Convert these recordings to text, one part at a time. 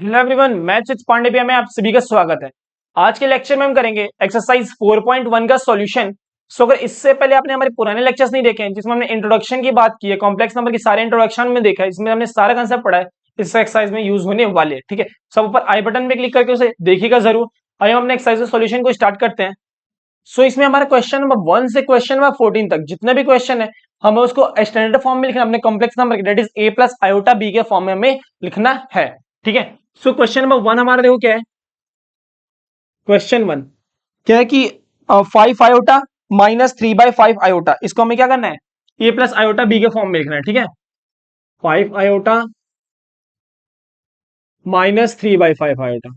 Hello everyone, मैं चित पांडे भैया में आप सभी का स्वागत है। आज के लेक्चर में हम करेंगे एक्सरसाइज 4.1 का सॉल्यूशन। सो अगर इससे पहले आपने हमारे पुराने लेक्चर्स नहीं देखे हैं जिसमें हमने इंट्रोडक्शन की बात की है, कॉम्प्लेक्स नंबर की सारे इंट्रोडक्शन में देखा है, इसमें हमने सारा कंसेप्ट पढ़ा है इस एक्सरसाइज में यूज होने वाले। ठीक है, सब ऊपर आई बटन पे क्लिक करके उसे देखिएगा जरूर। आइए हम अपने एक्सरसाइज सॉल्यूशन को स्टार्ट करते हैं। सो इसमें हमारा क्वेश्चन नंबर 1 से क्वेश्चन नंबर 14 तक जितने भी क्वेश्चन है हमें उसको स्टैंडर्ड फॉर्म में लिखना, अपने कॉम्प्लेक्स नंबर के, that is a plus iota b के फॉर्म में हमें लिखना है। ठीक है, सो क्वेश्चन नंबर 1 हमारा देखो क्या है। क्वेश्चन 1 क्या है कि 5 आयोटा माइनस 3/5 आयोटा, इसको हमें क्या करना है, a प्लस आयोटा बी के फॉर्म में लिखना है। ठीक है, 5 iota minus 3/5 iota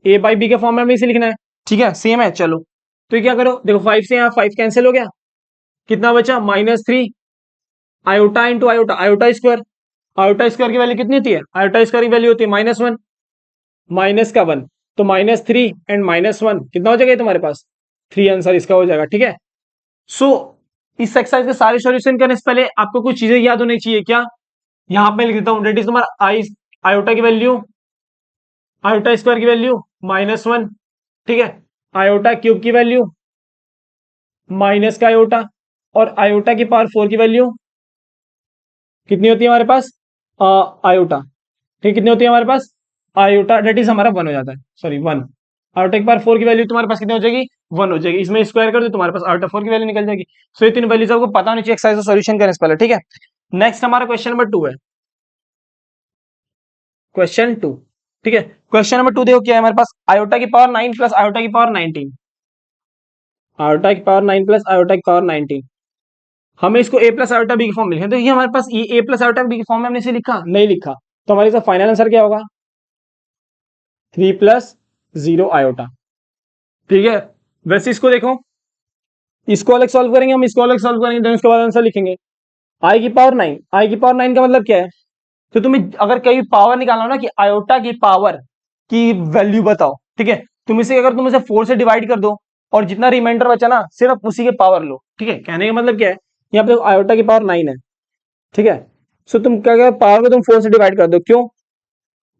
a by b के फॉर्म में हमें इसे लिखना है। ठीक है, सेम है। चलो तो ये क्या करो, देखो 5 से यहाँ 5 कैंसिल हो गया, कितना बचा -3 iota into iota, iota square. Iota square की वैल्यू कितनी होती है, आयोटा स्क्वायर की वैल्यू होती है -1, माइनस का 1, तो -3 एंड -1 कितना हो जाएगा तुम्हारे पास 3, आंसर इसका हो जाएगा। ठीक है, सो इस एक्सरसाइज के सारे सॉल्यूशन करने से पहले आपको कुछ चीजें याद होनी चाहिए। क्या, यहां पे लिख देता हूं, डेट इज तुम्हारा आई, आयोटा की वैल्यू, आयोटा स्क्वायर की वैल्यू -1। ठीक है, आयोटा क्यूब की वैल्यू माइनस का आयोटा, और आयोटा की पावर 4 की वैल्यू कितनी होती है हमारे पास, आयोटा। ठीक, कितनी होती है हमारे पास, आयोटा, डेट इज हमारा 1 हो जाता है, सॉरी 1। आयोटा की पावर 4 की वैल्यू तुम्हारे पास कितनी हो जाएगी, 1 हो जाएगी। इसमें स्क्वायर कर दो तुम्हारे पास आयोटा 4 की वैल्यू निकल जाएगी। सो ये तीन वैल्यूज आपको पता होनी चाहिए एक्सरसाइज का सॉल्यूशन करने से पहले। ठीक है, नेक्स्ट हमारा क्वेश्चन नंबर 2 है। क्वेश्चन 2, ठीक है, क्वेश्चन नंबर 2 देखो क्या है हमारे पास, आयोटा की पावर 9 प्लस आयोटा की पावर 19, आयोटा की पावर 9 प्लस आयोटा की पावर 19, हमें इसको a प्लस आयोटा बी के फॉर्म में लिखा है। तो ये हमारे पास ये a प्लस आयोटा बी के फॉर्म में हमने इसे लिखा नहीं लिखा, तो हमारे इसका फाइनल आंसर क्या होगा, 3 प्लस 0 आयोटा। ठीक है, वैसे इसको देखो, इसको अलग सॉल्व करेंगे हम, इसको अलग सॉल्व करेंगे, देन उसके बाद आंसर लिखेंगे। आई की पावर 9, आई की पावर 9 का मतलब क्या है, तो तुम्हें अगर कहीं पावर निकालना हो ना कि आयोटा की पावर की वैल्यू बताओ, ठीक है, तुम इसे अगर तुम इसे 4 से डिवाइड कर दो और जितना रिमाइंडर बचा ना सिर्फ उसी के पावर लो। ठीक है, कहने का मतलब क्या है, यहाँ पे आयोटा की पावर 9 है। ठीक है, सो तुम क्या क्या पावर को तुम 4 से डिवाइड कर दो, क्यों,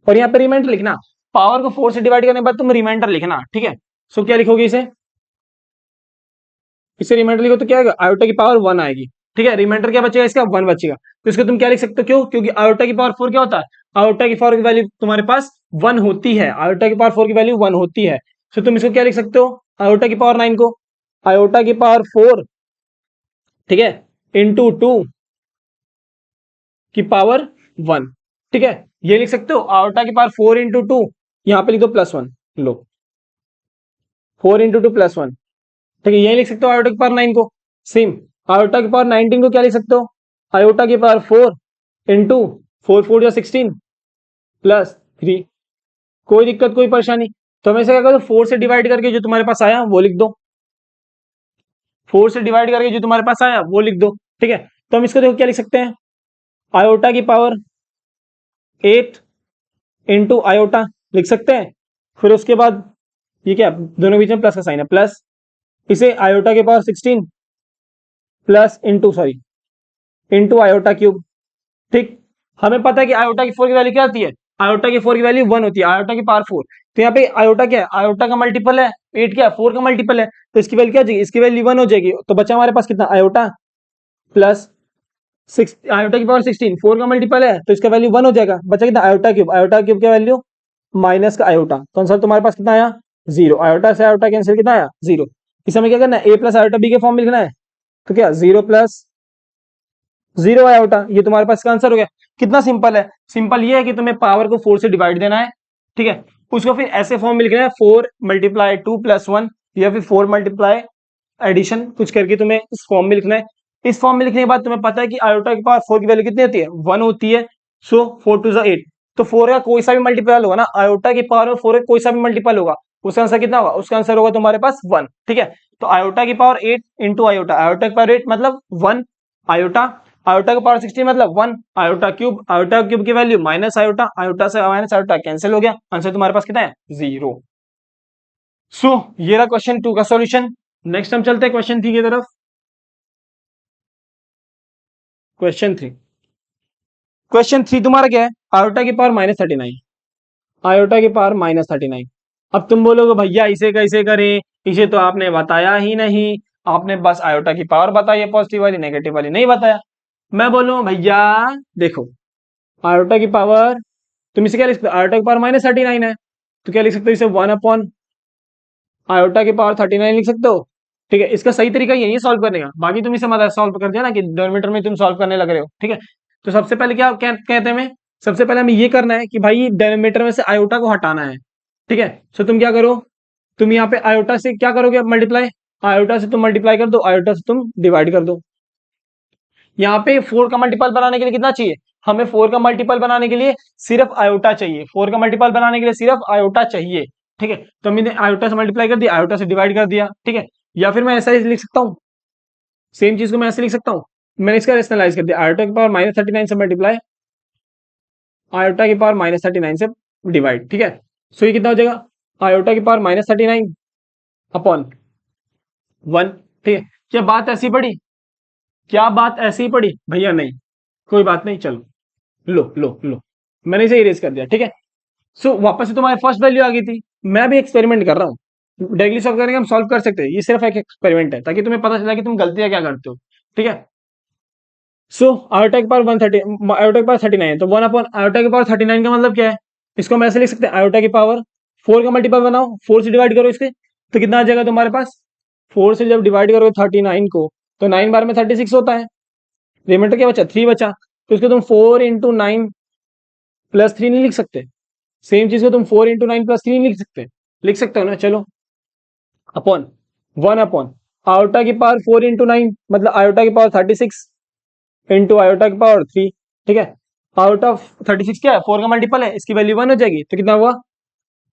और यहाँ पे रिमाइंडर लिखना, पावर को 4 से डिवाइड करने के बाद तुम रिमाइंडर लिखना। ठीक है, सो क्या लिखोगे, इसे रिमाइंडर लिखो तो क्या आएगा, आयोटा की पावर 1 आएगी। ठीक है, रिमाइंडर क्या बचेगा, इसका 1 बचेगा, तो इसको तुम क्या लिख सकते हो, क्यों, क्योंकि आयोटा की पावर 4 क्या होता है, आयोटा की पावर की वैल्यू तुम्हारे पास 1 होती है, आयोटा की पावर 4 की वैल्यू 1 होती है। सो तुम इसको क्या लिख सकते हो, आयोटा की पावर 9 को आयोटा की पावर 4, ठीक है, इंटू 2 की पावर 1। ठीक है, ये लिख सकते हो, आयोटा की पावर 4 इंटू 2, यहां पे लिख दो +1, लो 4 इंटू 2 +1। ठीक है, यही लिख सकते हो आयोटा की पावर 9 को। सेम आयोटा की पावर 19 को क्या लिख सकते हो, आयोटा की पावर 4 इंटू 4 4 या 16 +3। कोई दिक्कत कोई परेशानी, तो हमें क्या करो, 4 से डिवाइड करके जो तुम्हारे पास आया वो लिख दो, 4 से डिवाइड करके जो तुम्हारे पास आया वो लिख दो। ठीक है, तो हम इसको देखो क्या लिख सकते हैं, आयोटा की पावर 8 इंटू आयोटा लिख सकते हैं। फिर उसके बाद ये क्या, दोनों बीच में प्लस का साइन है, प्लस इसे आयोटा की power 16 plus into, sorry, into iota cube. ठीक, हमें पता है कि आयोटा की 4 की वैल्यू क्या आती है, आयोटा की 4 की वैल्यू 1 होती है, आयोटा की पावर 4। तो यहाँ पे आयोटा क्या है, आयोटा का मल्टीपल है 8, क्या है 4 का मल्टीपल है, तो इसकी वैल्यू क्या हो जाएगी, इसकी वैल्यू 1 हो जाएगी। तो बचा हमारे पास कितना, आयोटा प्लस 6, आयोटा की पावर 16, 4 का मल्टीपल है तो इसका वैल्यू 1 हो जाएगा। बचा कितना, आयोटा क्यूब, आयोटा क्यूब की वैल्यू माइनस का आयोटा, तो आंसर तुम्हारे पास कितना आया, 0। आयोटा से आयोटा कैंसिल, कितना आया, 0। इस समय क्या करना है, a प्लस आयोटा बी के फॉर्म में लिखना है, तो क्या 0 प्लस 0 आयोटा, ये तुम्हारे पास इसका आंसर हो गया। कितना सिंपल है, सिंपल ये है कि तुम्हें पावर को 4 से डिवाइड देना है। ठीक है, उसको फिर ऐसे फॉर्म में लिखना है, 4 मल्टीप्लाई 2 प्लस 1, या फिर 4 मल्टीप्लाई एडिशन कुछ करके तुम्हें इस फॉर्म में लिखना है। इस फॉर्म में लिखने के बाद तुम्हें पता है कि आयोटा की पावर 4 की वैल्यू कितनी होती है, 1 होती है। सो 4 टू 8, तो 4 का कोई सा भी मल्टीपल होगा ना, आयोटा की पावर में 4 का कोई सा भी मल्टीपल होगा, उसका आंसर कितना होगा, उसका आंसर होगा तुम्हारे पास 1। ठीक है, तो आयोटा की पावर 8 इंटू आयोटा, आयोटा की पावर 8 मतलब 1 आयोटा, आयोटा का पावर 16 मतलब 1 आयोटा क्यूब, आयोटा क्यूब की वैल्यू माइनस आयोटा, आयोटा से माइनस आयोटा कैंसिल हो गया, आंसर तुम्हारे पास कितना है, 0। सो ये रहा क्वेश्चन 2 का सॉल्यूशन। नेक्स्ट हम चलते हैं क्वेश्चन 3 की तरफ। क्वेश्चन 3, क्वेश्चन 3 तुम्हारा क्या है, आयोटा की पावर -39, आयोटा की पावर -39। अब तुम बोलोगे भैया इसे कैसे करें, इसे तो आपने बताया ही नहीं, आपने बस आयोटा की पावर बताई है, पॉजिटिव वाली नेगेटिव वाली नहीं बताया। मैं बोलूँ भैया देखो, आयोटा की पावर, तुम इसे क्या लिख सकते हो, आयोटा की पावर -39 है, तो क्या लिख सकते हो इसे 1 अपॉन आयोटा की पावर 39 लिख सकते हो। ठीक है, इसका सही तरीका यही है सॉल्व करने का, बाकी तुम इसे मत सॉल्व कर दिया ना कि डिनोमिनेटर में तुम सॉल्व करने लग रहे हो। ठीक है, तो सबसे पहले क्या कहते हैं हमें, सबसे पहले हमें ये करना है कि भाई डिनोमिनेटर में से आयोटा को हटाना है। ठीक है, सो तुम क्या करो, तुम यहाँ पे आयोटा से क्या करोगे मल्टीप्लाई, आयोटा से तुम मल्टीप्लाई कर दो, आयोटा से तुम डिवाइड कर दो। यहाँ पे 4 का मल्टीपल बनाने के लिए कितना चाहिए, हमें 4 का मल्टीपल बनाने के लिए सिर्फ आयोटा चाहिए, 4 का मल्टीपल बनाने के लिए सिर्फ आयोटा चाहिए। ठीक है, तो मैंने आयोटा से मल्टीप्लाई कर दिया, आयोटा से डिवाइड कर दिया। ठीक है, या फिर मैं ऐसा ही लिख सकता हूँ, सेम चीज को मैं ऐसे लिख सकता हूँ, मैंने इसका रेशनलाइज कर दिया, आयोटा की पावर -39 से मल्टीप्लाई, आयोटा की पावर -39 से डिवाइड। ठीक है, सो ये कितना हो जाएगा, आयोटा की पावर -39 अपॉन 1। ठीक है, क्या बात ऐसी पड़ी, क्या बात ऐसी ही पड़ी भैया, नहीं कोई बात नहीं, चलो लो लो लो, मैंने इसे इरेज कर दिया। ठीक है, सो वापस से तुम्हारी फर्स्ट वैल्यू आ गई थी, मैं भी एक्सपेरिमेंट कर रहा हूँ, डायरेक्टली सॉल्व करेंगे हम सॉल्व कर सकते हैं, ये सिर्फ एक एक्सपेरिमेंट है ताकि तुम्हें पता चला कि तुम गलतियां क्या करते हो। ठीक है, सो आयोटा की पावर 130, आयोटा की पावर 39 है, तो 1 अपॉन आयोटा की पावर 39 का मतलब क्या है, इसको हम ऐसे लिख सकते हैं, आयोटा की पावर 4 का मल्टीपल बनाओ, 4 से डिवाइड करो इसके, तो कितना आ जाएगा तुम्हारे पास, 4 से जब डिवाइड करोगे 39 को, तो 9 बार में 36 होता है, रिमाइंडर क्या बचा, 3 बचा, तो इसको तुम 4 × 9 + 3 नहीं लिख सकते, सेम चीज को तुम 4 × 9 + 3 नहीं लिख सकते, लिख सकते हो ना, चलो अपॉन 1 अपॉन आयोटा की पावर 4 × 9 मतलब आयोटा की पावर 36 इंटू आयोटा की पावर 3। ठीक है, आयोटा ऑफ 36 क्या है, 4 का मल्टीपल है, इसकी वैल्यू 1 हो जाएगी, तो कितना हुआ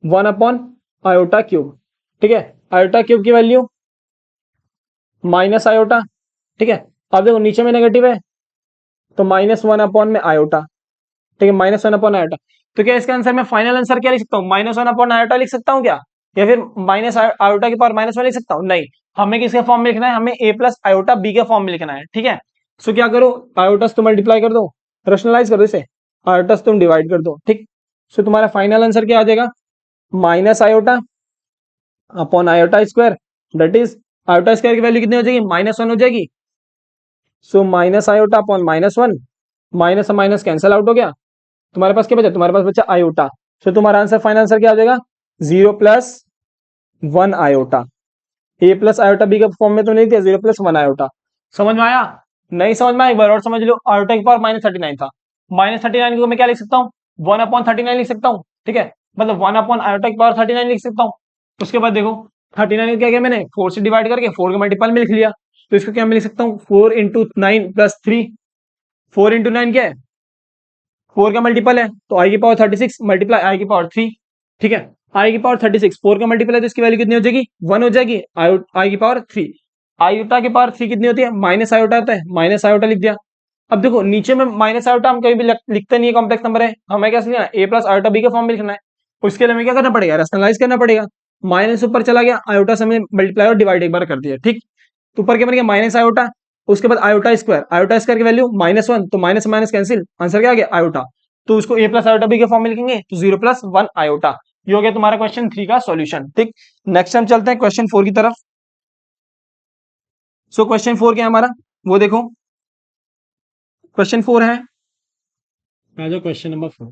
1 अपॉन आयोटा क्यूब। ठीक है, आयोटा क्यूब की वैल्यू माइनस आयोटा। ठीक है, अब देखो नीचे में नेगेटिव है, तो -1 अपॉन में आयोटा। ठीक है, -1 अपॉन आयोटा, तो क्या इसका आंसर, मैं फाइनल आंसर क्या लिख सकता हूँ, -1 अपॉन आयोटा लिख सकता हूँ क्या, या फिर माइनस आयोटा की पावर -1 लिख सकता हूँ, नहीं, हमें किसके फॉर्म में लिखना है, हमें a+आयोटा b के फॉर्म में लिखना है। ठीक है, सो क्या करो, आयोटा से तुम मल्टीप्लाई कर दो, रेशनलाइज कर दो इसे, आयोटा से तुम डिवाइड कर दो। ठीक, सो तुम्हारा फाइनल आंसर क्या आ जाएगा, -iota upon iota square, that is iota square की वैल्यू कितनी हो जाएगी, -1 हो जाएगी, so -iota upon -1, minus minus cancel out हो गया, तुम्हारे पास क्या बचा, तुम्हारे पास बचा आयोटा, तो तुम्हारा आंसर फाइनल आंसर क्या आ जाएगा, 0+1 आयोटा, a+आयोटा b के फॉर्म में तो नहीं दिया, 0+1 आयोटा। समझ में आया, नहीं समझ में आया एक बार और समझ लो, आयोटा की पावर -39 था, -39 को मैं क्या लिख सकता हूँ, 1/39 लिख सकता हूँ। ठीक है, मतलब 1/आयोटा की पावर 39 लिख सकता हूँ। उसके बाद देखो 39 क्या किया मैंने, 4 से डिवाइड करके 4 के मल्टीपल में लिख लिया, तो इसको क्या मैं लिख सकता हूँ, 4 × 9 + 3, 4 × 9 क्या है, 4 का मल्टीपल है, तो आई की पावर 36 मल्टीप्लाई आई की पावर 3। ठीक है, आई की पावर 36 4 का मल्टीपल है, तो इसकी वैल्यू कितनी हो जाएगी, 1 हो जाएगी, आई की पावर 3, आयोटा की पावर 3 कितनी होती है, माइनस आयोटा होता है, माइनस आयोटा लिख दिया। अब देखो नीचे में माइनस आयोटा हम कभी भी लिखते नहीं है, कॉम्प्लेक्स नंबर है, हमें क्या लिखना है, a+आयोटा b के फॉर्म में लिखना है, उसके लिए हमें क्या करना पड़ेगा, रेशनलाइज करना पड़ेगा, माइनस ऊपर चला गया, आयोटा से हमने मल्टीप्लाई और डिवाइड एक बार कर दिया। ठीक, तो ऊपर क्या बन गया, माइनस आयोटा, उसके बाद आयोटा स्क्वायर, आयोटा स्क्वायर की वैल्यू -1, तो माइनस माइनस कैंसिल, आंसर क्या आ गया आयोटा, तो उसको a+आयोटा b के फॉर्म में लिखेंगे, तो 0+1 आयोटा। ये हो गया तुम्हारा क्वेश्चन 3 का सॉल्यूशन। ठीक, नेक्स्ट हम चलते हैं क्वेश्चन 4 की तरफ। सो क्वेश्चन 4 क्या है हमारा, वो देखो, क्वेश्चन 4 है, आ जाओ क्वेश्चन नंबर 4,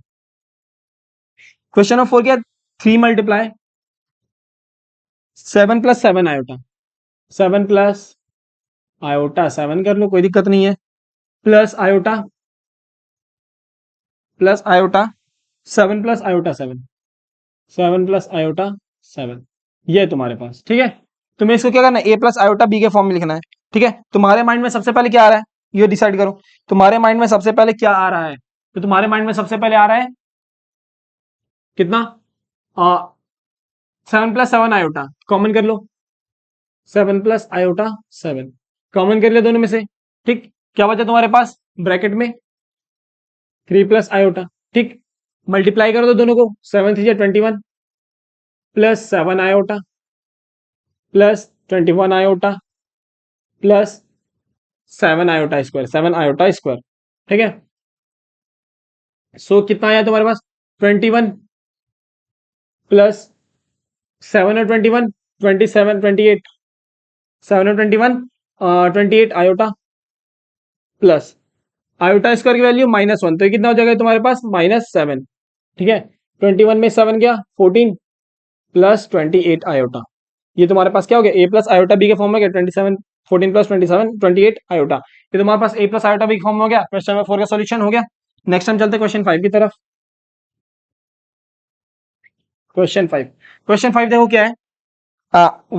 क्वेश्चन नंबर 4 क्या, 3 मल्टीप्लाई 7 + 7 आयोटा, 7 + आयोटा 7 कर लो, कोई दिक्कत नहीं है, plus iota, plus iota 7 + iota 7, 7 + iota 7, ये है तुम्हारे पास। ठीक है, तुम्हें इसको क्या करना है, a+आयोटा b के फॉर्म में लिखना है। ठीक है, तुम्हारे माइंड में सबसे पहले क्या आ रहा है, ये डिसाइड करो, तुम्हारे माइंड में सबसे पहले क्या आ रहा है, तो तुम्हारे माइंड में सबसे पहले आ रहा है कितना, 7 + 7 आयोटा, कॉमन कर लो, 7 + आयोटा 7 कॉमन कर लिया दोनों में से। ठीक, क्या बचा तुम्हारे पास ब्रैकेट में, 3 + आयोटा। ठीक, मल्टीप्लाई कर दो दोनों को, 7 × 3 = 21 plus 7 iota plus 21 iota plus 7 iota square, 7 iota square. ठीक है, सो कितना आया तुम्हारे पास 21, प्लस 7 और 21 27 28 7 और 21 28 आयोटा प्लस आयोटा स्क्वायर की वैल्यू -1, तो ये कितना हो जाएगा तुम्हारे पास -7। ठीक है, 21 में 7 गया 14 प्लस 28 आयोटा, ये तुम्हारे पास क्या हो गया ए प्लस आयोटा बी के फॉर्म में गया 27 14 प्लस 27 28 आयोटा, ये तुम्हारे पास ए प्लस आयोटा बी के फॉर्म में हो गया। क्वेश्चन नंबर 4 का सॉल्यूशन हो गया। नेक्स्ट हम चलते हैं क्वेश्चन 5 की तरफ। क्वेश्चन 5 देखो क्या है,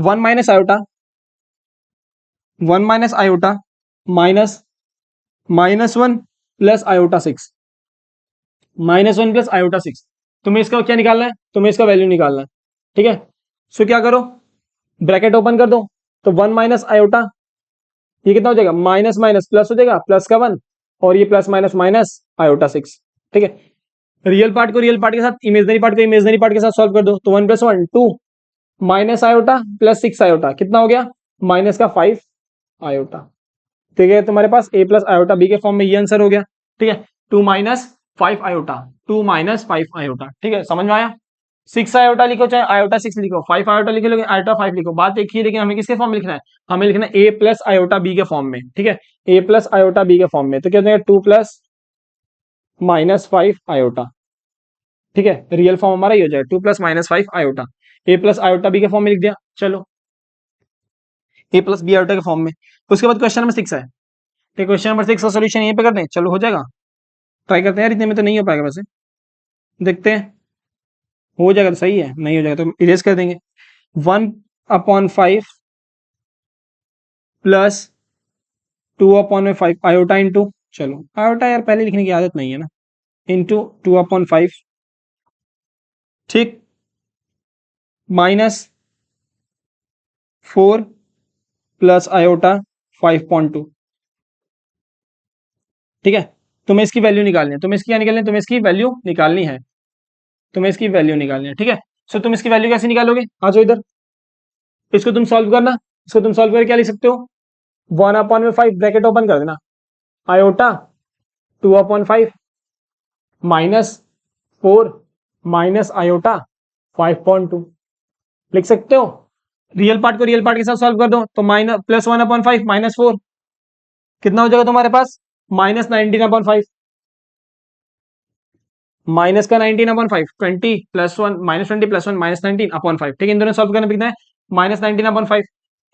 1 minus iota minus -1 plus iota 6 -1 plus iota 6, तुम्हें इसका क्या निकालना है, तुम्हें इसका वैल्यू निकालना है। ठीक है, सो क्या करो, ब्रैकेट ओपन कर दो, तो 1 माइनस आयोटा, ये कितना हो जाएगा माइनस माइनस प्लस हो जाएगा, प्लस का 1 और ये प्लस माइनस माइनस आयोटा 6। ठीक है, रियल पार्ट को रियल पार्ट के साथ, इमेजनरी पार्ट को इमेजनरी पार्ट के साथ सॉल्व कर दो, तो 1 + 1 2 माइनस आयोटा प्लस 6 आयोटा कितना हो गया माइनस का 5 आयोटा। ठीक है, तुम्हारे पास ए प्लस आयोटा बी के फॉर्म में ये आंसर हो गया। ठीक है, 2 माइनस 5 आयोटा, 2 माइनस 5 आयोटा। ठीक है, समझ में आया। 6 आयोटा लिखो चाहे आयोटा 6 लिखो, 5 आयोटा लिखो लेकिन आयोटा 5 लिखो, बात एक ही, लेकिन हमें किसके फॉर्म में लिखना है, हमें लिखना है ए प्लस आयोटा बी के फॉर्म में। ठीक है, ए प्लस आयोटा बी के फॉर्म में, तो क्या हो जाएगा 2 प्लस -5 आयोटा। ठीक है, रियल फॉर्म हमारा ये हो जाएगा 2 प्लस -5 आयोटा, ए प्लस आयोटा बी के फॉर्म में लिख दिया। चलो, ए प्लस बी आयोटा के फॉर्म में। उसके बाद क्वेश्चन नंबर 6 है, ठीक, क्वेश्चन नंबर 6 का सॉल्यूशन यहीं पे कर दें, चलो हो जाएगा, ट्राई करते हैं यार, इतने में तो नहीं हो पाएगा वैसे, देखते हैं हो जाएगा तो सही है, नहीं हो जाएगा तो इरेज कर देंगे। 1/5 प्लस 2/5 आयोटा इंटू, चलो आयोटा यार पहले लिखने की आदत नहीं है ना, इंटू 2/5, ठीक, -4 प्लस आयोटा 5.2। ठीक है, तुम्हें इसकी वैल्यू निकालनी है, तुम्हें इसकी क्या निकालनी है, तुम्हें इसकी वैल्यू निकालनी है, तुम्हें इसकी वैल्यू निकालनी है। ठीक है, सो तुम इसकी वैल्यू कैसे निकालोगे, आ जाओ इधर, इसको तुम सॉल्व करना, इसको तुम सॉल्व करके क्या लिख सकते हो, 1/5 ब्रैकेट ओपन कर देना, आयोटा 2/5 -4 माइनस आयोटा 5.2 लिख सकते हो। रियल पार्ट को रियल पार्ट के साथ सॉल्व कर दो, तो माइनस प्लस 1/5 -4 कितना हो जाएगा तुम्हारे पास -19/5, माइनस का 19/5 20 + 1 -20 + 1 -19/5। ठीक है, इन दोनों सॉल्व करना कितना है -19/5,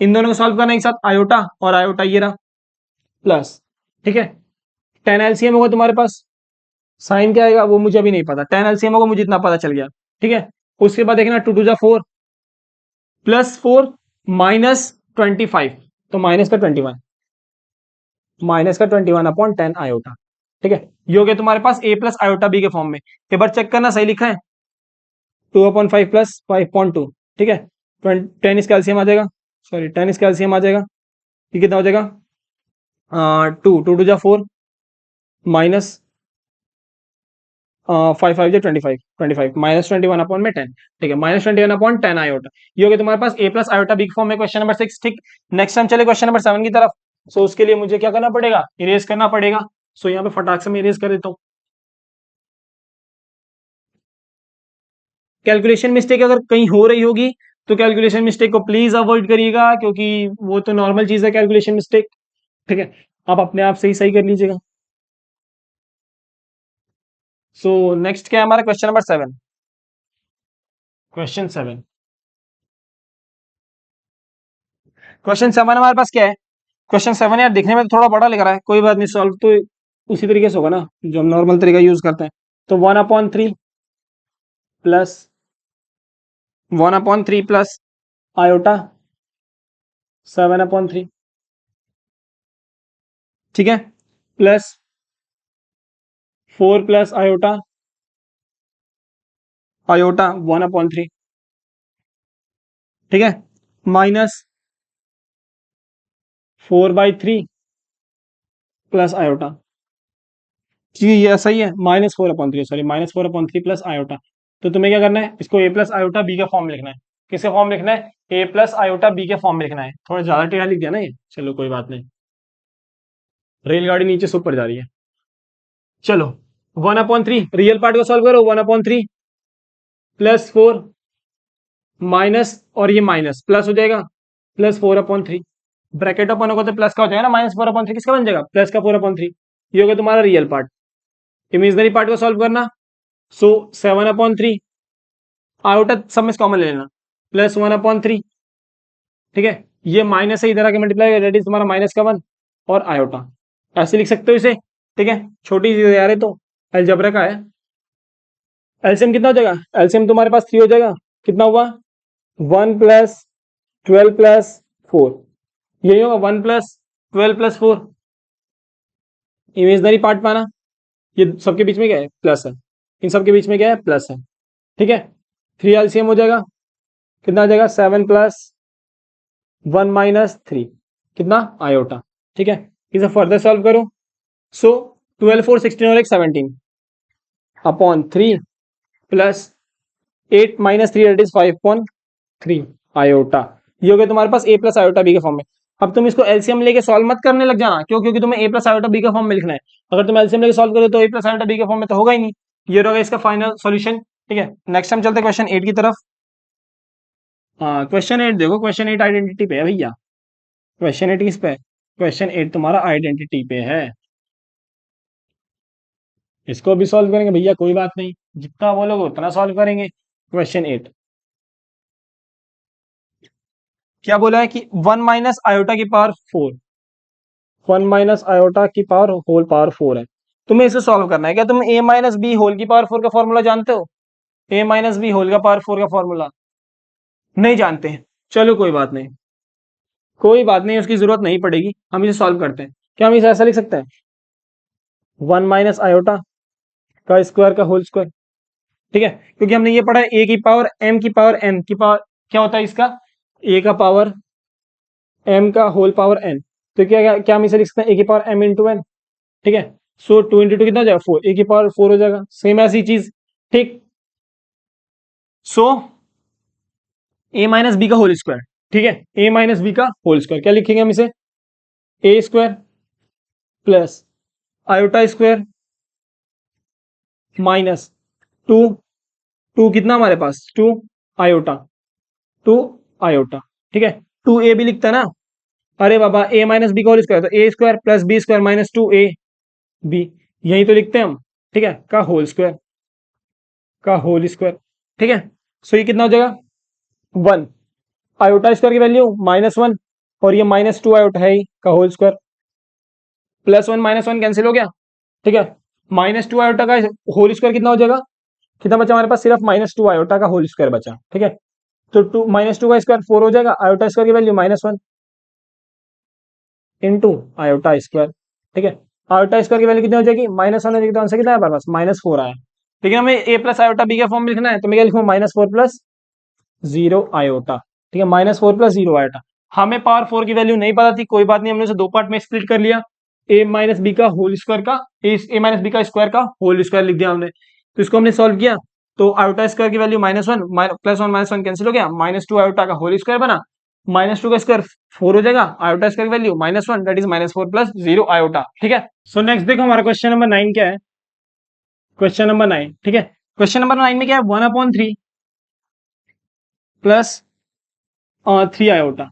इन दोनों को सॉल्व करना एक साथ, आयोटा और आयोटा ये रहा प्लस। ठीक है, 10 एलसीएम होगा तुम्हारे पास, साइन क्या आएगा वो मुझे अभी नहीं पता, 10 एलसीएम होगा मुझे इतना पता चल गया। ठीक है, उसके बाद देखना 2 2 4 +4 -25, तो -21/10 आयोटा। ठीक है, ये हो गया तुम्हारे पास ए प्लस आयोटा बी के फॉर्म में। एक बार चेक करना सही लिखा है, 2/5 प्लस 5.2। ठीक है, 10 इसका एलसीएम आ जाएगा, सॉरी 10 इसका एलसीएम आ जाएगा, ये कितना हो जाएगा 2 2 2 4 माइनस 5 5 25 25 -21/10। ठीक है, -21/10 आयोटा, ये हो गया तुम्हारे पास ए प्लस आयोटा बी के फॉर्म में क्वेश्चन नंबर 6। ठीक, नेक्स्ट हम चले क्वेश्चन नंबर 7 की तरफ। सो उसके लिए मुझे क्या करना पड़ेगा, इरेज करना पड़ेगा। सो यहाँ पे फटाक से मैं इरेज कर देता हूँ। कैलकुलेशन मिस्टेक अगर कहीं हो रही होगी तो कैलकुलेशन मिस्टेक को प्लीज अवॉइड करिएगा, क्योंकि वो तो नॉर्मल चीज है कैलकुलेशन मिस्टेक। ठीक है, आप अपने आप से ही सही कर लीजिएगा। सो नेक्स्ट क्या है हमारा क्वेश्चन नंबर 7। क्वेश्चन 7 हमारे पास क्या है, क्वेश्चन 7 यार दिखने में तो थोड़ा बड़ा लग रहा है, कोई बात नहीं, सॉल्व तो उसी तरीके से होगा ना जो हम नॉर्मल तरीका यूज करते हैं। तो 1/3 प्लस आयोटा 7/3। ठीक है, प्लस 4 प्लस आयोटा आयोटा 1/3। ठीक है, -4/3 प्लस आयोटा, जी ये सही है, -4/3, सॉरी -4/3 प्लस आयोटा। तो तुम्हें क्या करना है, इसको ए प्लस आयोटा बी का फॉर्म लिखना है। किसके फॉर्म लिखना है, ए प्लस आयोटा बी के फॉर्म में लिखना है। थोड़ा ज्यादा टेढ़ा लिख दिया ना ये, चलो कोई बात नहीं, रेलगाड़ी नीचे से ऊपर जा रही है। चलो 1/3 रियल पार्ट को सॉल्व करो, 1/3 +4 माइनस और ये माइनस प्लस हो जाएगा, प्लस 4/3। ब्रैकेट ओपन होगा तो प्लस का हो जाएगा ना, -4/3 किसका बन जाएगा, प्लस का 4/3। ये हो गया तुम्हारा रियल पार्ट। इमेजनरी पार्ट को सॉल्व करना, सो 7/3 आउटा सब में कॉमन ले लेना, +1/3। ठीक है, ये माइनस से इधर आके मल्टीप्लाई, दैट इज तुम्हारा -1 और आयोटा, ऐसे लिख सकते हो इसे। ठीक है, छोटी चीज यार है तो अलजबरा का है। एलसीएम कितना हो जाएगा, एलसीएम तुम्हारे पास 3 हो जाएगा, कितना हुआ 1 + 12 + 4, यही होगा 1 + 12 + 4। इमेजनरी पार्ट पाना, ये सबके बीच में क्या है, प्लस है, इन सबके बीच में क्या है, प्लस है। ठीक है, 3 एलसीएम हो जाएगा, कितना आ जाएगा 7 + 1 - 3, कितना आयोटा। ठीक है, इसे फर्दर सॉल्व करो, सो 12 4 16 और 17/3 + 8 - 3 दैट इज 5/3 आयोटा। ये हो गया तुम्हारे पास a + आयोटा b के फॉर्म में। अब तुम इसको एलसीएम लेके सॉल्व मत करने लग जाना, क्यों, क्योंकि तुम्हें a + आयोटा b के फॉर्म में लिखना है। अगर तुम एलसीएम लेके सॉल्व करो तो a + आयोटा b के फॉर्म में तो होगा ही नहीं। ये होगा इसका फाइनल सॉल्यूशन। ठीक है, नेक्स्ट हम चलते हैं क्वेश्चन 8 की तरफ। हाँ, क्वेश्चन 8 देखो, क्वेश्चन 8 आइडेंटिटी पे है भैया। क्वेश्चन 8 किस पे है, क्वेश्चन 8 तुम्हारा आइडेंटिटी पे है। इसको भी सॉल्व करेंगे भैया, कोई बात नहीं, जितना बोलोगे उतना सॉल्व करेंगे। क्वेश्चन 8 क्या बोला है कि 1 - आयोटा की पावर 4, 1 - आयोटा की पावर होल पावर 4 है। तुम्हें इसे सॉल्व करना है। क्या तुम a - b होल की पावर 4 का फॉर्मूला जानते हो, a - b होल का पावर 4 का फॉर्मूला नहीं जानते, चलो कोई बात नहीं, कोई बात नहीं, उसकी जरूरत नहीं पड़ेगी, हम इसे सॉल्व करते हैं। क्या हम इसे ऐसा लिख सकते हैं, 1 - आयोटा का स्क्वायर का होल स्क्वायर। ठीक है, क्योंकि हमने ये पढ़ा है a की पावर m की पावर n की पावर, क्या होता है इसका, a का पावर m का होल पावर n। तो क्या क्या हम इसे लिख सकते हैं a की पावर m इंटू n। ठीक है, सो 2 × 2 कितना हो जाएगा 4, a की पावर 4 हो जाएगा, सेम ऐसी चीज। ठीक, सो a - b का होल स्क्वायर। ठीक है, a - b का होल स्क्वायर क्या लिखेंगे हम इसे, a square plus iota square minus 2, 2 कितना हमारे पास 2 आयोटा, 2 आयोटा। ठीक है, 2a भी लिखता है ना, अरे बाबा a - b का होल स्क्वायर, तो a square plus b square minus 2a b, यही तो लिखते हैं हम। ठीक है, का होल स्क्वायर, का होल स्क्वायर। ठीक है, सो ये कितना हो जाएगा 1, आयोटा स्क्वायर की वैल्यू -1 और ये -2 आयोटा है ही का होल स्क्वायर, +1 -1 कैंसिल हो गया। ठीक है, -2 आयोटा का होल स्क्वायर कितना हो जाएगा, कितना बचा हमारे पास, सिर्फ -2 आयोटा का होल स्क्वायर बचा। ठीक है, तो -2 का स्क्वायर 4 हो जाएगा, आयोटा स्क्वायर की वैल्यू -1 इंटू आयोटा स्क्वायर। ठीक है, आयोटा स्क्वायर की वैल्यू कितनी हो जाएगी, -1 हो जाएगी, तो आंसर कितना है हमारे पास -4 आया। लेकिन हमें a + आयोटा b का फॉर्म लिखना है, तो मैं क्या लिखूँ, -4 + 0 आयोटा। ठीक है, -4 + 0 आयोटा। हमें पावर 4 की वैल्यू नहीं पता थी, कोई बात नहीं, हमने उसे दो पार्ट में स्प्लिट कर लिया, a - b का होल स्क्वायर का, a - b का स्क्वायर का होल स्क्वायर लिख दिया हमने। तो इसको हमने सॉल्व किया, तो आयोटा स्क्वायर की वैल्यू -1 +1 - 1 कैंसिल हो गया, -2 आयोटा का होल स्क्वायर बना, -2 का स्क्वायर 4 हो जाएगा, आयोटा स्क्वायर की वैल्यू -1 दैट इज -4 + 0 आयोटा। ठीक है, सो नेक्स्ट देखो हमारा क्वेश्चन नंबर 9 क्या है, क्वेश्चन नंबर 9। ठीक है, क्वेश्चन नंबर 9 में क्या है, 1/3 प्लस 3 आयोटा,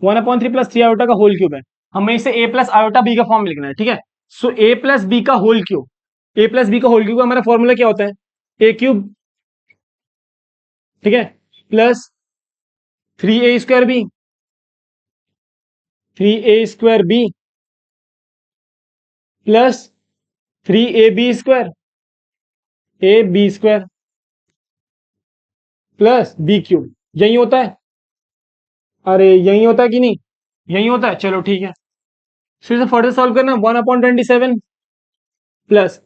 1/3 + 3 आयोटा का होल क्यूब है। हमें इसे a + आयोटा b का फॉर्म में लिखना है। ठीक है, सो a + b का होल क्यूब, a + b का होल क्यूब हमारा फॉर्मूला क्या होता है, a क्यूब। ठीक है, plus 3a² b, 3a² b plus 3ab² ab² plus b³ यही होता है, अरे यही होता है कि नहीं, यही होता है, चलो ठीक है। फिर से फर्दर सॉल्व करना, 1/27 प्लस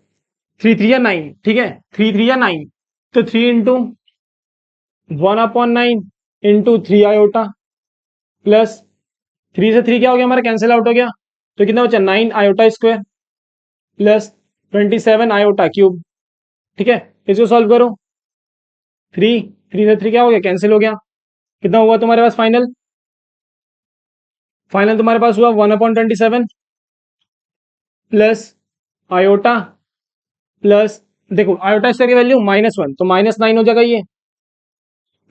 3 3 या 9। ठीक है, 3 3 या 9, तो 3 इंटू 1/9 इंटू 3 आयोटा प्लस 3 से 3 क्या हो गया हमारा, कैंसिल आउट हो गया, तो कितना बचा 9 iota square plus 27 iota cube. ठीक है, इसको सॉल्व करो, 3 से 3 क्या हो गया, कैंसिल हो गया, कितना हुआ तुम्हारे पास फाइनल, फाइनल तुम्हारे पास हुआ 1/27 प्लस आयोटा प्लस, देखो आयोटा स्क्वायर की वैल्यू -1 तो -9 हो जाएगा ये,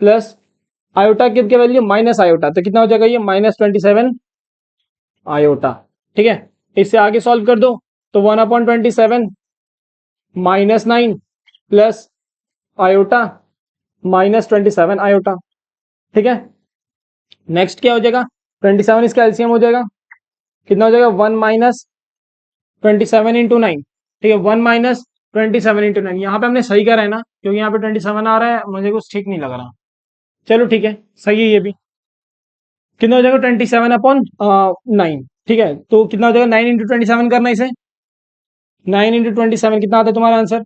प्लस आयोटा क्यूब की वैल्यू माइनस आयोटा, तो कितना हो जाएगा ये -27 आयोटा। ठीक है, इससे आगे सॉल्व कर दो तो 1/27 -9 प्लस आयोटा -27 आयोटा। ठीक है, नेक्स्ट क्या हो जाएगा, 27 इसका एलसीएम हो जाएगा, कितना हो जाएगा 1 माइनस 27 इंटू 9। ठीक है, 1 माइनस 27 इंटू 9, यहाँ पे हमने सही करा है ना, क्योंकि यहाँ पे 27 आ रहा है, मुझे कुछ ठीक नहीं लग रहा। चलो ठीक है, सही है ये भी। कितना हो जाएगा 27/9। ठीक है, तो कितना हो जाएगा 9 इंटू 27 करना इसे, 9 इंटू 27 कितना आता है तुम्हारा आंसर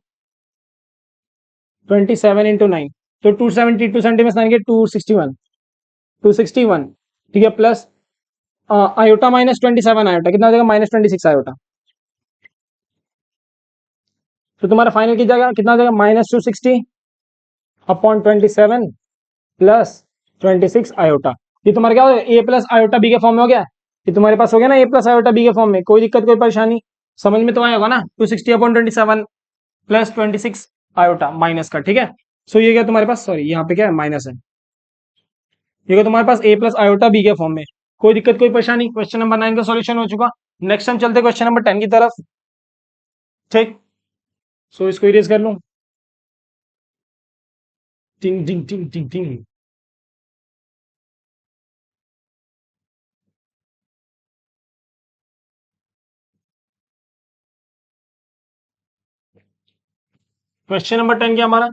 27 इंटू 9, तो 272 सेंटीमीटर आएंगे 261। ठीक है, प्लस आयोटा -27 आयोटा कितना हो जाएगा -26 आयोटा। तो तुम्हारा फाइनल की जाएगा कितना हो जाएगा -260/27 प्लस 26 आयोटा। ये तुम्हारा क्या हो गया, ए प्लस आयोटा बी के फॉर्म में हो गया। ये तुम्हारे पास हो गया ना ए प्लस आयोटा बी के फॉर्म में, कोई दिक्कत कोई परेशानी, समझ में तो आया होगा ना। 260/27 प्लस 26 आयोटा माइनस का। ठीक है, सो ये क्या तुम्हारे पास, सॉरी यहाँ पे क्या है माइनस है, ये क्या तुम्हारे पास ए प्लस आयोटा बी के फॉर्म में, कोई दिक्कत कोई परेशानी। क्वेश्चन नंबर 9 का सॉल्यूशन हो चुका। नेक्स्ट हम चलते क्वेश्चन नंबर 10 की तरफ। ठीक, सो इसको इरेज कर लूं। टिंग टिंग टिंग टिंग टिंग। क्वेश्चन नंबर 10 क्या हमारा,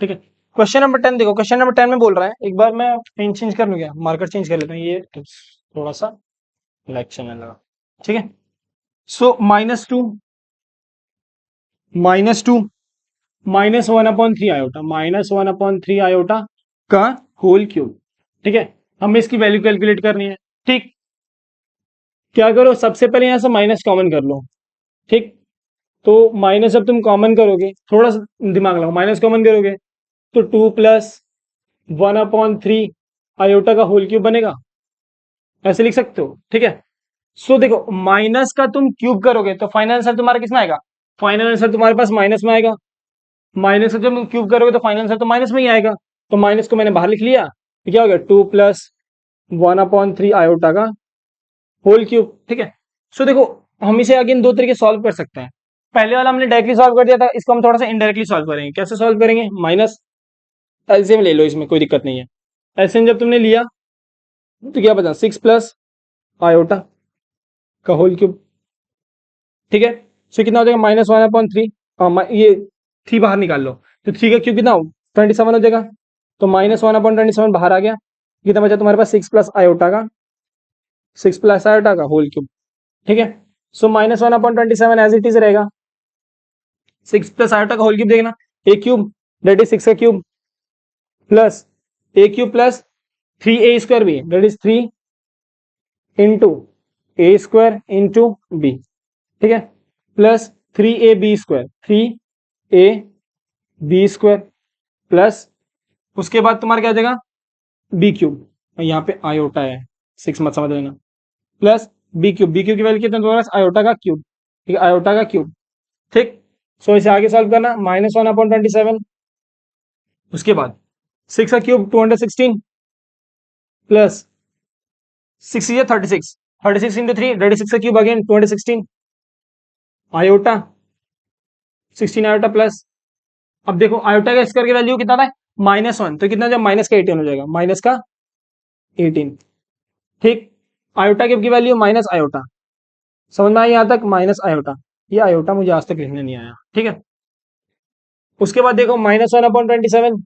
ठीक है। क्वेश्चन नंबर 10 देखो, क्वेश्चन नंबर 10 में बोल रहा है, एक बार मैं पेन चेंज कर लूँ क्या, मार्कर चेंज कर लेता हूँ, ये थोड़ा सा ब्लैक चलने लगा। ठीक है, सो -2 -2 -1/3 आयोटा, -1/3 आयोटा का होल क्यूब। ठीक है, हमें इसकी वैल्यू कैलकुलेट करनी है। ठीक, क्या करो सबसे पहले यहां से माइनस कॉमन कर लो। ठीक, तो माइनस जब तुम कॉमन करोगे, थोड़ा सा दिमाग लगाओ, माइनस कॉमन करोगे तो 2 प्लस 1/3 आयोटा का होल क्यूब बनेगा, ऐसे लिख सकते हो। ठीक है, सो देखो माइनस का तुम क्यूब करोगे तो फाइनल आंसर तुम्हारा किसमें आएगा, फाइनल आंसर तुम्हारे पास माइनस में आएगा। माइनस का जब तुम क्यूब करोगे तो फाइनल आंसर तो माइनस में ही आएगा। तो माइनस को मैंने बाहर लिख लिया, तो क्या हो गया 2 प्लस 1/3 आयोटा का होल क्यूब। ठीक है, सो देखो हम इसे अगेन दो तरीके सॉल्व कर सकते हैं। पहले वाला हमने डायरेक्टली सॉल्व कर दिया था, इसको हम थोड़ा सा इनडायरेक्टली सॉल्व करेंगे। कैसे सॉल्व करेंगे, माइनस एलसीएम ले लो, इसमें कोई दिक्कत नहीं है। एलसीएम जब तुमने लिया तो क्या बचा 6 प्लस आयोटा का होल क्यूब। ठीक है, सो कितना हो जाएगा -1/3, ये 3 बाहर निकाल लो, तो 3 का क्यूब कितना 27 हो जाएगा, तो -1/27 बाहर आ गया। कितना बचा तुम्हारे पास 6 प्लस आयोटा का, 6 प्लस आयोटा का होल क्यूब। ठीक है, सो -1/27 एज इट इज रहेगा। 6 प्लस आयोटा का होल क्यूब देखना, ए क्यूब दैट इज 6 का cube plus a cube plus 3a square b that is 3 into a square into b. ठीक है, plus 3ab square, 3ab square plus उसके बाद तुम्हारा क्या आ जाएगा बी क्यूब, यहाँ पे आयोटा है 6 मत समझ लेना, plus b cube, b cube की वैल्यू कितना तुम्हारे पास आयोटा का क्यूब। ठीक है, आयोटा का क्यूब। ठीक, सो इसे आगे सॉल्व करना, -1/27 उसके बाद 6 का क्यूब 216 प्लस 6 या 36, 36 इंटू 3 36 का cube again 216 iota 16 iota plus, अब देखो आयोटा का स्क्वायर की वैल्यू कितना था -1, तो कितना जब माइनस का 18 हो जाएगा, माइनस का 18। ठीक, आयोटा क्यूब की वैल्यू माइनस आयोटा, समझ में आई यहाँ तक, माइनस आयोटा, ये आयोटा मुझे आज तक लिखने नहीं आया। ठीक है, उसके बाद देखो -1/27,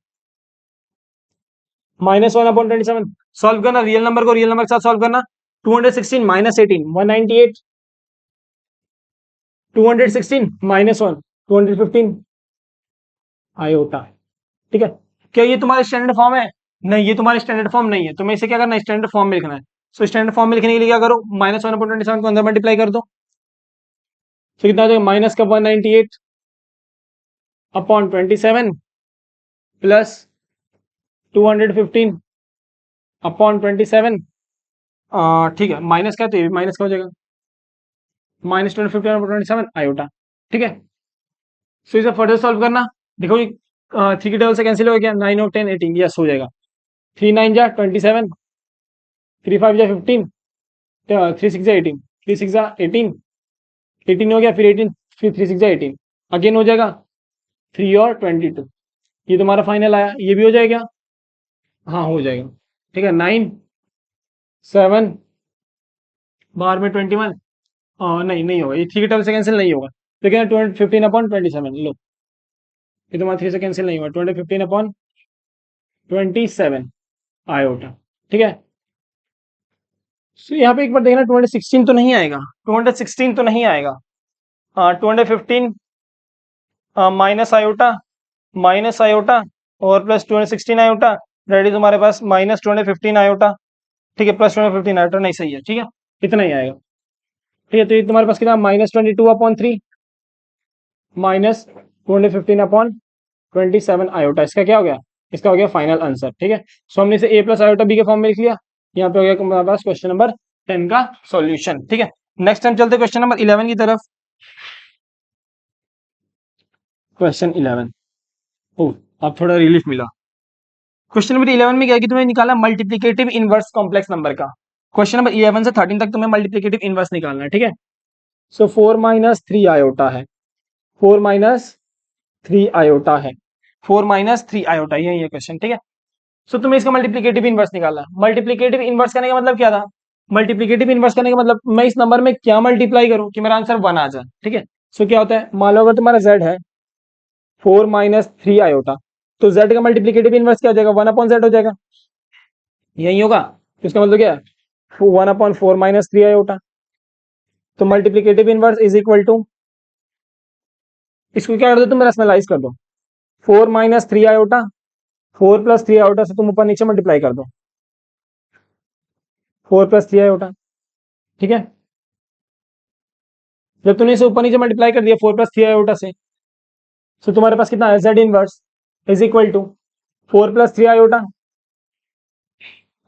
-1/27 सॉल्व करना, रियल नंबर को रियल नंबर के साथ सॉल्व करना, 216 -18 198, 216 -1 215 आयोटा। ठीक है, क्या ये तुम्हारा स्टैंडर्ड फॉर्म है, नहीं ये तुम्हारा स्टैंडर्ड फॉर्म नहीं है, तुम्हें इसे क्या करना है स्टैंडर्ड फॉर्म में लिखना है। सो स्टैंडर्ड फॉर्म में लिखने के लिए क्या करो, -1/27 को अंदर मल्टीप्लाई कर दो, तो कितना हो जाएगा माइनस का 198/27 प्लस 215/27। ठीक है, माइनस का तो ये भी माइनस का हो जाएगा, -215/27 आयोटा। ठीक है, सो इसे फर्दर सॉल्व करना, देखो ये 3 के टेबल से कैंसिल हो गया, 9 और 10 18, यस हो जाएगा। 3 9 जा 27, 3 5 जा 15, 3 6 जा 18, 3 6 जा 18, 18 हो गया, फिर 18, फिर 3 6 जा 18, अगेन हो जाएगा 3 और 22, ये तुम्हारा फाइनल आया, ये भी हो जाएगा, हाँ हो जाएगा, ठीक है। 9 7 बाहर में 21, नहीं नहीं होगा, ये 3 के टेबल से कैंसिल नहीं होगा, तो क्या 15 अपॉन 27, लो ये तुम्हारा 3 से कैंसिल नहीं होगा, 15 अपॉन 27 आयोटा, ठीक है। So, यहाँ पे एक बार देखना 2016 तो नहीं आएगा, 2016 तो नहीं आएगा, 2015 माइनस आयोटा और प्लस 2016 आयोटा, रेडी तुम्हारे पास माइनस 2015 आयोटा, ठीक है, प्लस 2015 आयोटा, नहीं सही है, ठीक है, इतना ही आएगा, ठीक है। तो ये तुम्हारे पास कितना, -22/3 माइनस 2015 अपॉन 27 आयोटा, इसका क्या हो गया, इसका हो गया फाइनल आंसर, ठीक है। सो हमने इसे a प्लस आयोटा बी के फॉर्म में लिख लिया, यहाँ पे हो गया हमारे पास क्वेश्चन नंबर 10 का सॉल्यूशन, ठीक है। नेक्स्ट टाइम चलते क्वेश्चन नंबर 11 की तरफ। क्वेश्चन 11, ओ अब थोड़ा रिलीफ मिला। क्वेश्चन नंबर 11 में क्या है कि तुम्हें निकालना मल्टीप्लिकेटिव इनवर्स कॉम्प्लेक्स नंबर का। क्वेश्चन नंबर 11 से 13 तक तुम्हें मल्टीप्लिकेटिव इनवर्स निकालना है, ठीक है। सो 4 माइनस 3 आयोटा है, 4 माइनस 3 आयोटा है, 4 माइनस 3 आयोटा, यही है क्वेश्चन, ठीक है। सो तुम्हें इसका मल्टीप्लिकेटिव इनवर्स निकालना है। मल्टीप्लिकेटिव इनवर्स करने का मतलब क्या था, मल्टीप्लिकेटिव इनवर्स करने का मतलब मैं इस नंबर में क्या मल्टीप्लाई करूं कि मेरा आंसर 1 आ जाए, ठीक है। सो क्या होता है, मान लो अगर तुम्हारा z है 4 माइनस 3 आयोटा, तो z का मल्टीप्लिकेटिव इनवर्स क्या हो जाएगा, 1/z हो जाएगा, यही होगा। तो इसका मतलब क्या है, 1/4 माइनस 3 आयोटा। तो multiplicative inverse is equal to, इसको क्या कर दो तुम रैशनलाइज कर दो, 4 माइनस 3 आयोटा, 4 प्लस 3 आयोटा से तुम ऊपर नीचे मल्टीप्लाई कर दो, 4 प्लस 3 आयोटा, ठीक है। जब तुमने इसे ऊपर नीचे मल्टीप्लाई कर दिया 4 प्लस 3 आयोटा से, तो तुम्हारे पास कितना है, z inverse is equal to 4 plus 3 iota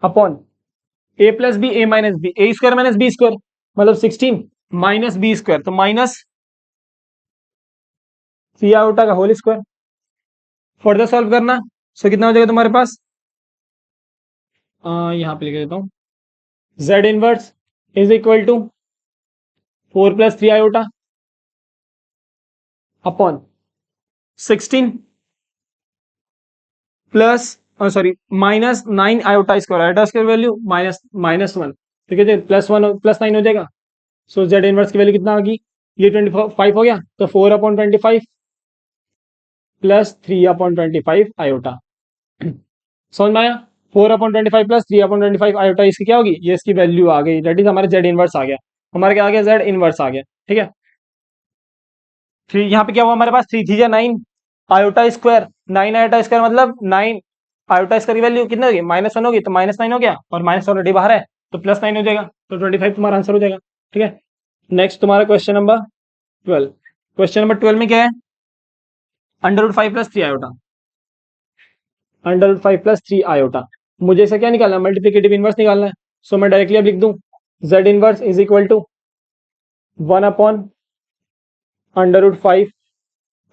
upon a plus b, a minus b, a square minus b square मतलब 16 माइनस बी स्क्वायर, तो माइनस 3 आयोटा का होल स्क्वायर। फर्दर सॉल्व करना, सो कितना हो जाएगा तुम्हारे पास, यहाँ पे लिख देता हूँ, z inverse is equal to 4 plus 3 iota upon 16 plus sorry minus 9 iota square, iota square value -1, तो कहते हैं +1 +9 हो जाएगा। सो z इनवर्स की वैल्यू कितना आ गई, ये 25 हो गया, तो 4/25 प्लस 3/25 आयोटा, समझ में आया। 4/25 प्लस 3/25 आयोटा, इसकी क्या होगी, ये इसकी वैल्यू आ गई, दैट इज हमारे z इनवर्स आ गया, हमारे क्या आ गया, z इनवर्स आ गया, ठीक है। थ्री यहाँ पे क्या हुआ हमारे पास, 3 3 जा 9 आयोटा स्क्वायर, 9 आयोटा स्क्वायर मतलब 9 आयोटा स्क्वायर की वैल्यू कितनी होगी, -1 होगी, तो -9 हो गया, और माइनस ऑलरेडी बाहर है तो +9 हो जाएगा, तो 25 तुम्हारा आंसर हो जाएगा, ठीक है। नेक्स्ट तुम्हारा क्वेश्चन नंबर 12। क्वेश्चन नंबर 12 में क्या है, √5 + 3 आयोटा, √5 + 3 आयोटा, मुझे इसे क्या निकालना है, मल्टीप्लिकेटिव इनवर्स निकालना है। सो मैं डायरेक्टली अब लिख दूं, z inverse is equal to 1/√5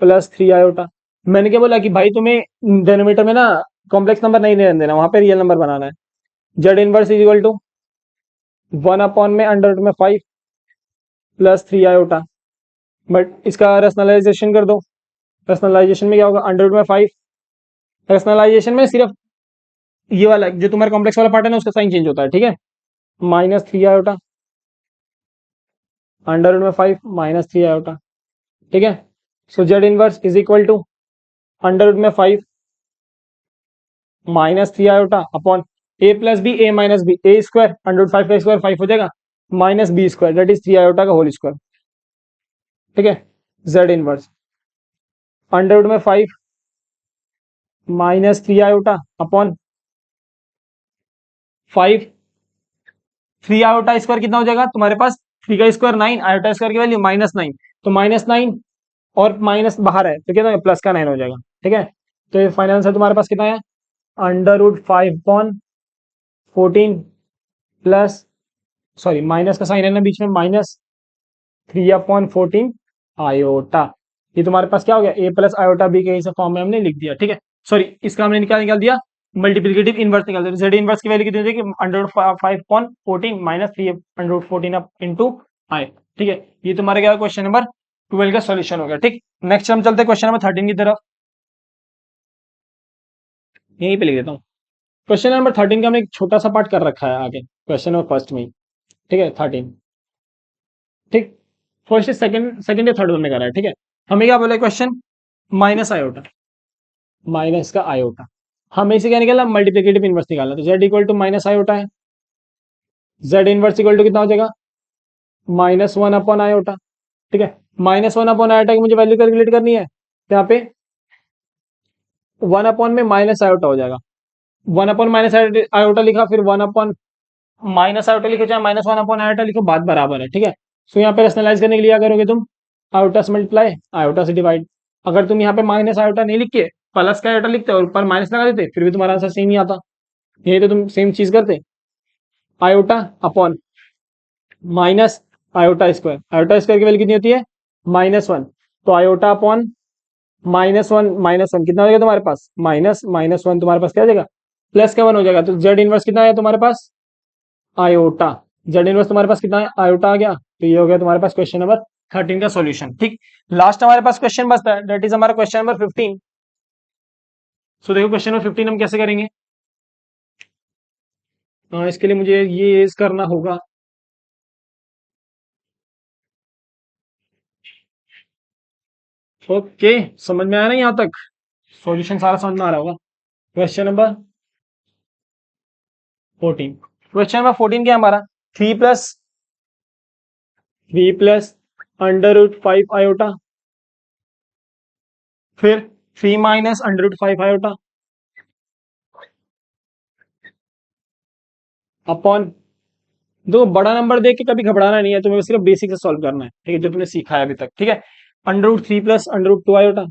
+ 3 iota. मैंने क्या बोला कि भाई तुम्हें डेनोमीटर में ना कॉम्प्लेक्स नंबर नहीं रहने देना, वहां पे रियल नंबर बनाना है। z inverse is equal to 1/√5 + 3 iota, but इसका रेशनलाइजेशन कर दो। रेशनलाइजेशन में क्या होगा, √5, रेशनलाइजेशन में सिर्फ ये वाला जो तुम्हारा कॉम्प्लेक्स वाला पार्ट है ना, उसका साइन चेंज होता है, ठीक है। -3 आयोटा, √5 -3 आयोटा, ठीक है। So z inverse is equal to √5 -3 iota upon a plus b, a minus b, a square, √5 का स्क्वायर 5 हो जाएगा, minus b square, that is 3 iota का होल स्क्वायर, ठीक है। z inverse √5 -3 iota upon 5, 3 iota square कितना हो जाएगा तुम्हारे पास, 3 का स्क्वायर 9, आयोटा स्क्वायर की वैल्यू -9, तो -9 और माइनस बाहर है तो कितना प्लस का 9 हो जाएगा, ठीक है। तो ये फाइनल आंसर तुम्हारे पास कितना है, √5/14 प्लस, सॉरी माइनस का साइन है ना बीच में, -3/14 आयोटा, ये तुम्हारे पास क्या हो गया, ए प्लस आयोटा बी के इस फॉर्म में हमने लिख दिया, ठीक है। सॉरी, इसका हमने निकाल दिया, मल्टीप्लिकेटिव इनवर्स निकाल दिया। जेड इनवर्स की वैल्यू कितनी हो जाएगी, अंडर 5/14 माइनस 3/14 इंटू आई, ठीक है। ये तुम्हारा क्या क्वेश्चन नंबर 12 का सॉल्यूशन हो गया, ठीक। नेक्स्ट हम चलते हैं क्वेश्चन नंबर 13 की तरफ, यहीं पे लिख देता हूँ। क्वेश्चन नंबर 13 का हमने एक छोटा सा पार्ट कर रखा है आगे क्वेश्चन नंबर फर्स्ट में ही, ठीक है, 13, ठीक। फर्स्ट सेकंड या थर्ड में कर रहा है, ठीक है। हमें क्या बोला क्वेश्चन, माइनस आयोटा, माइनस का आयोटा, हमें इसे क्या निकालना, मल्टीप्लिकेटिव इनवर्स निकालना। तो z equal to minus iota है, जेड इनवर्स इक्वल टू कितना हो जाएगा, -1/आयोटा, ठीक है। -1/आयोटा की मुझे वैल्यू कैलकुलेट करनी है, तो यहाँ पे 1 में माइनस आयोटा हो जाएगा, 1 माइनस आयोटा लिखा, फिर 1 माइनस आयोटा लिखो, चाहे -1 आयोटा लिखो, बात बराबर है, ठीक है। सो यहाँ पे रेशनलाइज करने के लिए क्या करोगे तुम, आयोटा से मल्टीप्लाई, आयोटा से डिवाइड। अगर तुम यहाँ पे माइनस आयोटा नहीं लिख के प्लस का आयोटा लिखते और ऊपर माइनस लगा देते, फिर भी तुम्हारा आंसर सेम ही आता। यही तो तुम सेम चीज करते, iota upon minus iota square की वैल्यू कितनी होती है, -1। तो आयोटा अपॉन -1 कितना हो जाएगा तुम्हारे पास, -1 तुम्हारे पास क्या हो जाएगा, प्लस का 1 हो जाएगा। तो जेड इनवर्स कितना है तुम्हारे पास, आयोटा, जेड इनवर्स तुम्हारे पास कितना है, आयोटा आ गया। तो ये हो गया तुम्हारे पास क्वेश्चन नंबर 13 का सॉल्यूशन, ठीक। लास्ट हमारे पास क्वेश्चन बचता है, दैट इज हमारा क्वेश्चन नंबर 15। सो देखो क्वेश्चन नंबर 15 हम कैसे करेंगे। इसके लिए मुझे ये यूज करना होगा, ओके, समझ में आया ना यहाँ तक, सॉल्यूशन सारा समझ में आ रहा होगा। क्वेश्चन नंबर 14, क्वेश्चन नंबर 14 क्या है हमारा, 3 + 3 + √5 आयोटा, फिर 3 - √5 आयोटा अपॉन, दो बड़ा नंबर देख के कभी घबराना नहीं है, तुम्हें सिर्फ बेसिक से सॉल्व करना है, ठीक है, जो तुमने सीखा है अभी तक, ठीक है। √3 + √2 आयोटा,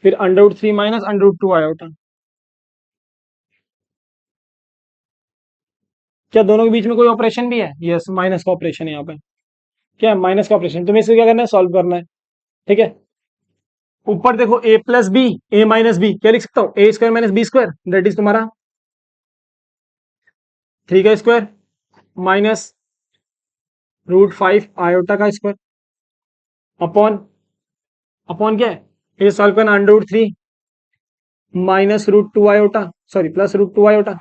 फिर √3 - √2 आयोटा। क्या दोनों के बीच में कोई ऑपरेशन भी है, यस, माइनस का ऑपरेशन है यहाँ पे, क्या है, माइनस का ऑपरेशन। तुम्हें इसे क्या करना है, सॉल्व करना है, ठीक है। ऊपर देखो a+b, a - b क्या लिख सकता हूँ, a² - b² दैट इज तुम्हारा 3 का स्क्वायर माइनस √5 आयोटा का स्क्वायर अपॉन, अपॉन क्या है, ये सॉल्व करना, √3 -√2 आयोटा, सॉरी +√2 आयोटा,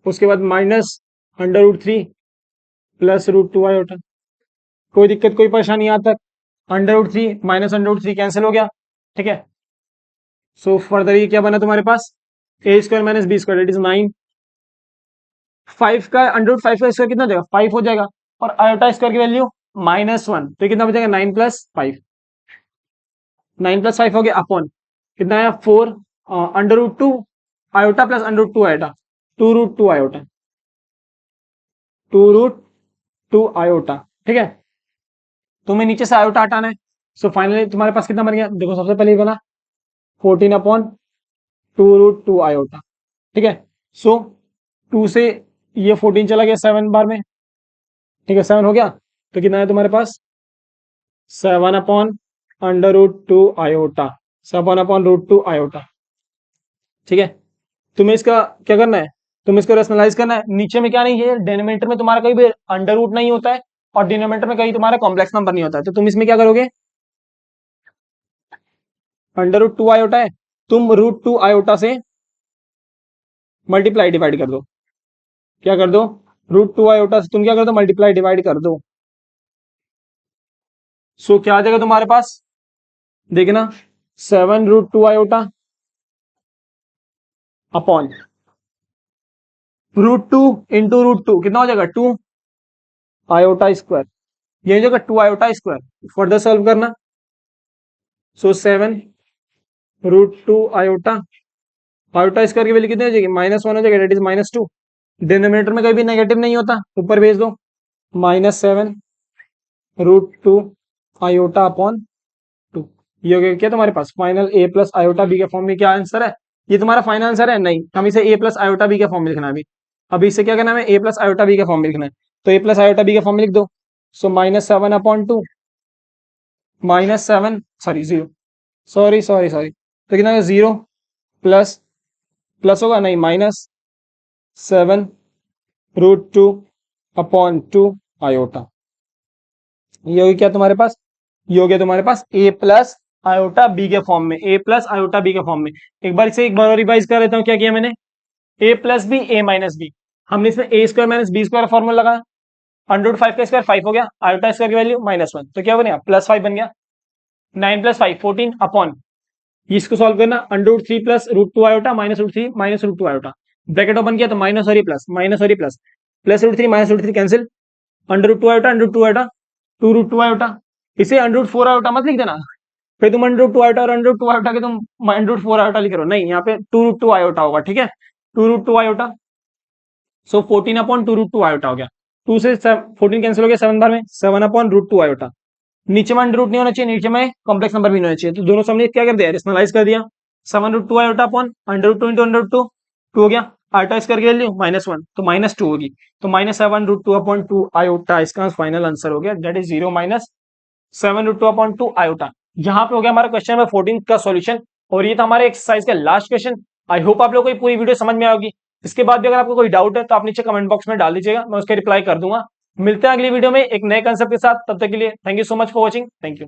उसके बाद -√3 +√2 आयोटा। कोई दिक्कत कोई परेशानी यहाँ तक, √3 -√3 कैंसिल हो गया, ठीक है। सो फर्दर ये क्या बना तुम्हारे पास, a² - b² इट इज 9, 5 का √5 का स्क्वायर कितना हो जाएगा, 5 हो जाएगा, और आयोटा स्क्वायर की वैल्यू -1, तो कितना बचेगा, 9 + 5, 9 + 5 हो गया अपॉन कितना आया 4, √2 iota plus √2 iota, 2√2 iota, 2√2 iota, ठीक है। तुम्हें नीचे से आयोटा हटाना है। सो फाइनली तुम्हारे पास कितना बन गया, देखो सबसे पहले बना 14/2√2 आयोटा, ठीक है। सो 2 से ये 14 चला गया 7 बार में, ठीक है, 7 हो गया, तो कितना है तुम्हारे पास 7/√2 आयोटा, 7/√2 आयोटा, ठीक है। तुम्हें इसका क्या करना है, तुम्हें इसको रेशनलाइज करना है। नीचे में क्या नहीं है, डिनोमिनेटर में तुम्हारा कहीं भी अंडर रूट नहीं होता है, और डिनोमिनेटर में कहीं तुम्हारा कॉम्प्लेक्स नंबर नहीं होता है, तो तुम इसमें क्या करोगे, √2 आयोटा है, तुम √2 आयोटा से मल्टीप्लाई डिवाइड कर दो, क्या कर दो, √2 आयोटा से तुम क्या कर दो, मल्टीप्लाई डिवाइड कर दो। सो क्या आ जाएगा तुम्हारे पास, देखना 7√2 आयोटा अपॉन √2 इंटू √2 कितना हो जाएगा 2 आयोटा स्क्वायर, ये हो जाएगा 2 आयोटा स्क्वायर। फर्दर सॉल्व करना, सो 7√2 आयोटा, आयोटा स्क्वायर की वैल्यू कितनी हो जाएगी, -1 हो जाएगा, डेट इज -2, डिनोमिनेटर में कहीं भी नेगेटिव नहीं होता, ऊपर भेज दो, -7√2 आयोटा अपॉन 2। ये हो गया क्या तुम्हारे पास फाइनल a + आयोटा b के फॉर्म में, क्या आंसर है, ये तुम्हारा फाइनल आंसर है, नहीं, हम इसे a + आयोटा b के फॉर्म में लिखना है अभी, अभी इसे क्या करना है, ए प्लस आयोटा बी के फॉर्म में लिखना है, तो ए प्लस आयोटा बी के फॉर्म में लिख दो। सो -7/2 -7 सॉरी 0 सॉरी तो कितना 0 प्लस प्लस होगा नहीं -7√2/2 आयोटा। ये हो गया क्या तुम्हारे पास, ये हो गया तुम्हारे पास ए प्लस आयोटा बी के फॉर्म में, ए प्लस आयोटा बी के फॉर्म में। एक बार इसे एक बार रिवाइज कर लेता हूँ, क्या किया मैंने, a plus b a minus b, हमने इसमें a square minus b square formula लगाया, √5 का स्क्वायर 5 हो गया, आयोटा स्क्वायर की वैल्यू -1, तो क्या बनेगा +5 बन गया, 9 + 5 14 अपॉन, इसको सॉल्व करना, √3 plus √2 iota -√3 -√2 iota, bracket open किया तो माइनस और ये प्लस, माइनस और ये plus, +√3 -√3 cancel, √2 iota √2 iota 2√2 iota, इसे √4 आयोटा मत लिख देना, फिर तुम √2 आयोटा और √2 आयोटा के तुम √4 आयोटा लिख रहे हो, नहीं यहाँ पे 2√2 आयोटा होगा, ठीक है 2√2 आयोटा। सो 14 अपॉन 2√2 आयोटा हो गया, 2 से 14 कैंसिल हो गया 7 बार में, 7 अपॉन √2 आयोटा, नीचे में अंडर रूट नहीं होना चाहिए, नीचे में कॉम्प्लेक्स नंबर भी नहीं होना चाहिए, तो दोनों से हमने क्या कर दिया, रेशनलाइज कर दिया, 7√2 आयोटा अपॉन √2 इंटू √2 2 हो गया, आयोटा स्क्वायर की वैल्यू -1 तो -2 होगी, तो -7√2/2 आयोटा इसका फाइनल आंसर हो गया, दैट इज 0 -7√2/2 आयोटा। यहाँ पे हो गया हमारा क्वेश्चन नंबर 14 का सॉल्यूशन, और ये था हमारे एक्सरसाइज का लास्ट क्वेश्चन। आई होप आप लोगों को पूरी वीडियो समझ में आएगी। इसके बाद भी अगर आपको कोई डाउट है तो आप नीचे कमेंट बॉक्स में डाल दीजिएगा, मैं उसके रिप्लाई कर दूंगा। मिलते हैं अगली वीडियो में एक नए कंसेप्ट के साथ, तब तक के लिए thank you so much for watching, thank you.